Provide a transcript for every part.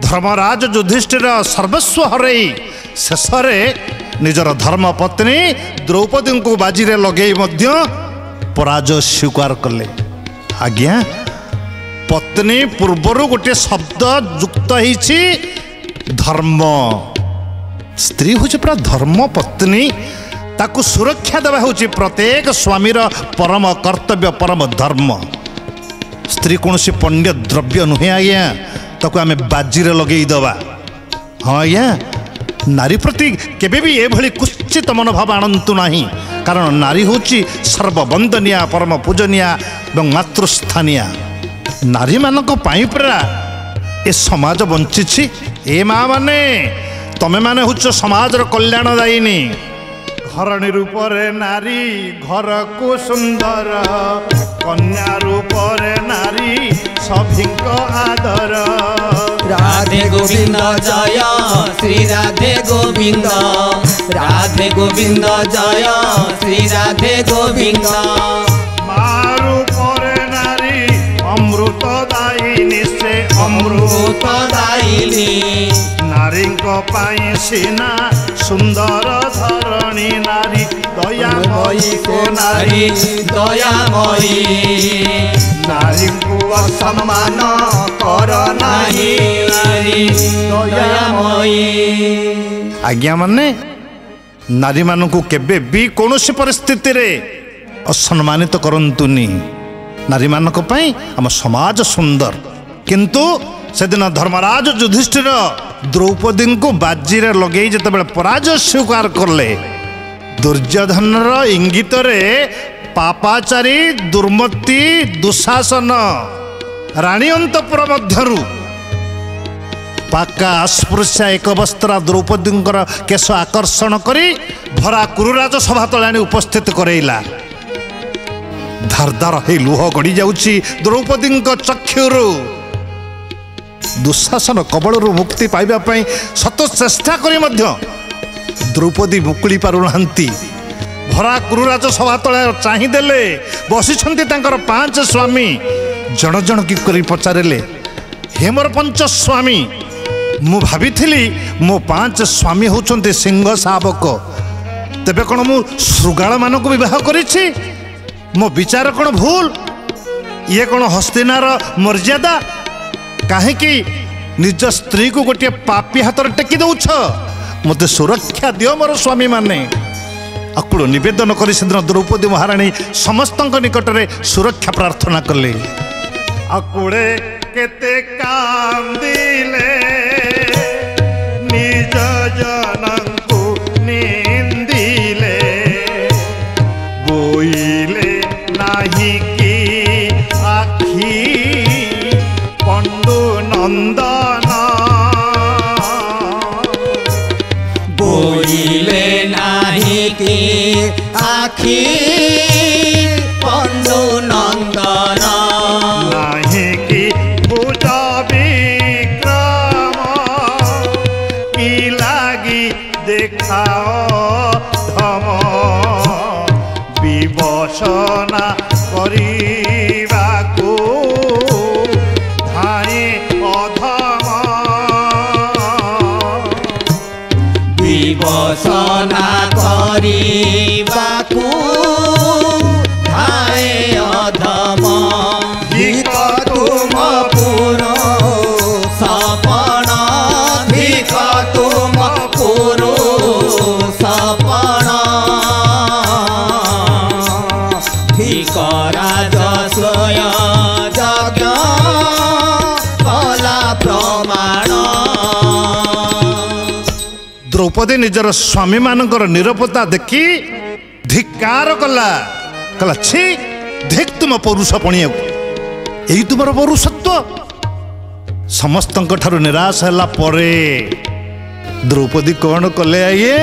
धर्मराज युधिष्ठिर सर्वस्व हरई शेष निजर धर्मपत्नी द्रौपदी को बाजी रे लगे पराजय स्वीकार कले। आज्ञा पत्नी पूर्वर गोटे शब्द युक्त होइछि धर्म। स्त्री हूँ पूरा धर्म पत्नी ताकू सुरक्षा देवा हूँ प्रत्येक स्वामीर परम कर्तव्य परम धर्म। स्त्री कौन सी पुण्य द्रव्य नुहे आज्ञा ताकू आम बाजी रे लगे दवा। हाँ आज्ञा नारी प्रति केबे भी एभली कुचित मनोभाव आणंतु नहीं कारण नारी हूँ सर्ववंदनीय परम पूजनीय एवं मातृस्थानीय। नारी मानक पाई परा ए समाज बंची। ए माँ माने तमे माने हुच समाज कल्याण दायिनी। घरणी रूपरे नारी घर को सुंदर कन्या रूपरे नारी सभिंक आदर। राधे गोविंद जय श्री राधे गोविंद राधे गोविंद जय श्री राधे गोविंद। रूपरे नारी अमृत दायिनी से अमृत दायिनी। नारी पाई सीना सुंदर धरणी नारी दयामयी को नारी दयामयी। नारी को असम्मान कर नाही दयामयी। आज्ञा माने नारी मानकु केबे भी कौनसी परिस्थिति रे असम्मानित करंतुनी। नारी मानक पई आम समाज सुंदर किंतु सेदिन धर्मराज युधिष्ठिर द्रौपदी को बाजी रे लगे जिते पराजय स्वीकार करले दुर्योधनर इंगित रे पापाचारी दुर्मति दुशासन राणी अंतपुर मध्यरु पाका अस्पृश्या एक वस्त्रा द्रौपदी केश आकर्षण करी भरा कुरुराज सभा तलाणी उपस्थित करैला। धारदार हे लुह गड़ी जाउची द्रौपदी चक्षुरु। दुशासन कबलरू मुक्ति पाइबा पई सत चेष्टा करी मध्य द्रौपदी मुकुली पारुनांती। भरा कुरुराज सभा तले चाहिदेले बसिछंती तांकर 5 स्वामी जण जण की करी पचारेले हे मोर 5 स्वामी मु भाविथिली मो 5 स्वामी होचंती सिंह शावक तेबे कोन मु श्रुगाल मानक विवाह करिछि मो विचार कोन भूल ये कोन हस्तिनार मर्यादा काहेकि निज स्त्री को गोटे पापी हाथ टेकी दौछ मते सुरक्षा दियो मोर स्वामी माने। अकुल निवेदन करी सेदिन द्रौपदी महाराणी समस्त निकट रे सुरक्षा प्रार्थना कले। अकुले केते कांदिले निज जनंकु निंदिले बोइले नाही की आखी पंडु नंदन बोइले नाही की आखी पंडु नंदन नाही की भुज विक्रम की लागी देखाओ धम विवशना करिबाकु धाई अधम विवशना करिबाकु धाए अधम। धिक तुम पुरो सपन धिक तुम पुरो सपन धिक राजस्वय यज्ञ कला प्रमाण। द्रौपदी निजर स्वामी मानकर निरपता देखी धिक्कार कला कला छी धिक तुम पौरुष पणिया यही तुम पौरुषत्व। समस्त निराश है द्रौपदी कौन कले आइए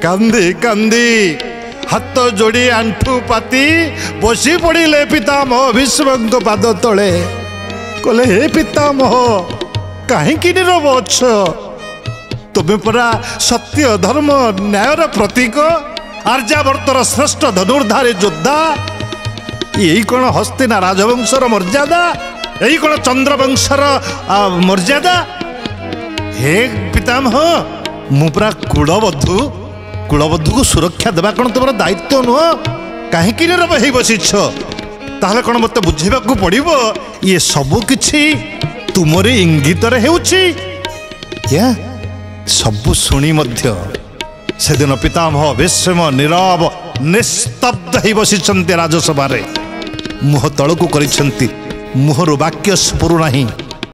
कांदी कांदी हाथ जोड़ी आंठू पाती बसी पड़े पितामह भीष्म पाद तले कले हे पितामह कहीं नीरव अच्छ तुम्हें परा सत्य धर्म न्यायर प्रतीक आर्यावर्तर श्रेष्ठ धनुर्धारी योद्धा यही कौन हस्तिना राजवंशर मर्यादा এই কোন চন্দ্রবংশর মর্যাদা? হে পিତାମହ, ମୁଁ ପୁରା କୁଳବଧୂକୁ ସୁରକ୍ଷା ଦେବା କ'ଣ ତୁମର ଦାୟିତ୍ୱ ନୁହଁ? କାହିଁକି ନୀରବ ହେଇ ବସିଛ? ତାହେଲେ କ'ଣ ମୋତେ ବୁଝେଇବାକୁ ପଡ଼ିବ ଇଏ ସବୁ କିଛି ତୁମରି ଇଙ୍ଗିତରେ ହେଉଛି? ସବୁ ଶୁଣି ମଧ୍ୟ ସେଦିନ ପିତାମହ ଭୀଷ୍ମ ନୀରବ ନିସ୍ତବ୍ଧ ହେଇ ବସିଛନ୍ତି ରାଜସଭାରେ, ମୁହଁ ତଳକୁ କରିଛନ୍ତି, ମୁହଁରୁ ବାକ୍ୟ ସ୍ଫୁରୁ ନାହିଁ।